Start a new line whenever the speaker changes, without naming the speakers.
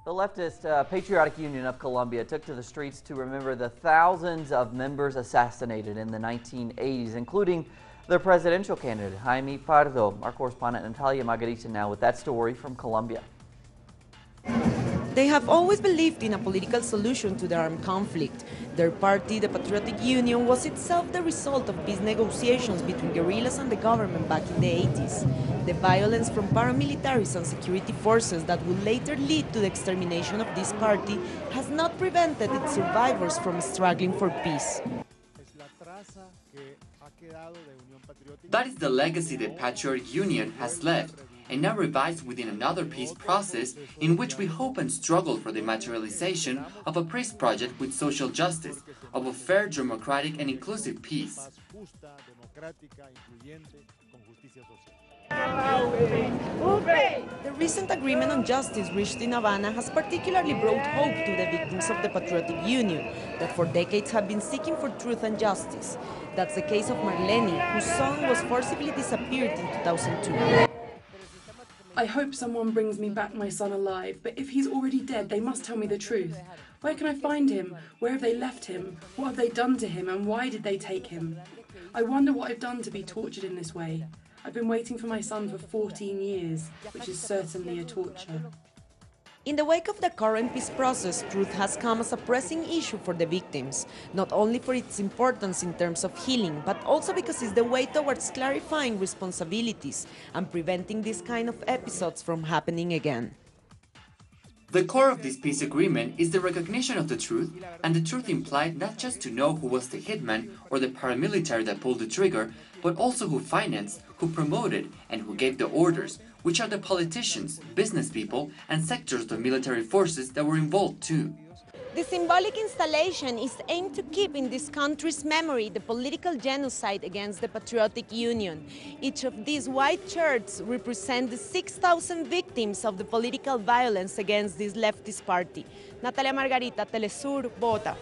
The leftist Patriotic Union of Colombia took to the streets to remember the thousands of members assassinated in the 1980s, including their presidential candidate, Jaime Pardo. Our correspondent Natalia Margarita now with that story from Colombia.
They have always believed in a political solution to the armed conflict. Their party, the Patriotic Union, was itself the result of peace negotiations between guerrillas and the government back in the 80s. The violence from paramilitaries and security forces that would later lead to the extermination of this party has not prevented its survivors from struggling for peace.
That is the legacy the Patriotic Union has left, and now revives within another peace process in which we hope and struggle for the materialization of a peace project with social justice, of a fair, democratic and inclusive peace.
The recent agreement on justice reached in Havana has particularly brought hope to the victims of the Patriotic Union that for decades have been seeking for truth and justice. That's the case of Marlene, whose son was forcibly disappeared in 2002.
I hope someone brings me back my son alive, but if he's already dead, they must tell me the truth. Where can I find him? Where have they left him? What have they done to him, and why did they take him? I wonder what I've done to be tortured in this way. I've been waiting for my son for 14 years, which is certainly a torture.
In the wake of the current peace process, truth has come as a pressing issue for the victims, not only for its importance in terms of healing, but also because it's the way towards clarifying responsibilities and preventing these kind of episodes from happening again.
The core of this peace agreement is the recognition of the truth, and the truth implied not just to know who was the hitman or the paramilitary that pulled the trigger, but also who financed, who promoted, and who gave the orders, which are the politicians, business people, and sectors of the military forces that were involved too.
The symbolic installation is aimed to keep in this country's memory the political genocide against the Patriotic Union. Each of these white shirts represent the 6,000 victims of the political violence against this leftist party. Natalia Margarita, Telesur, Bogotá.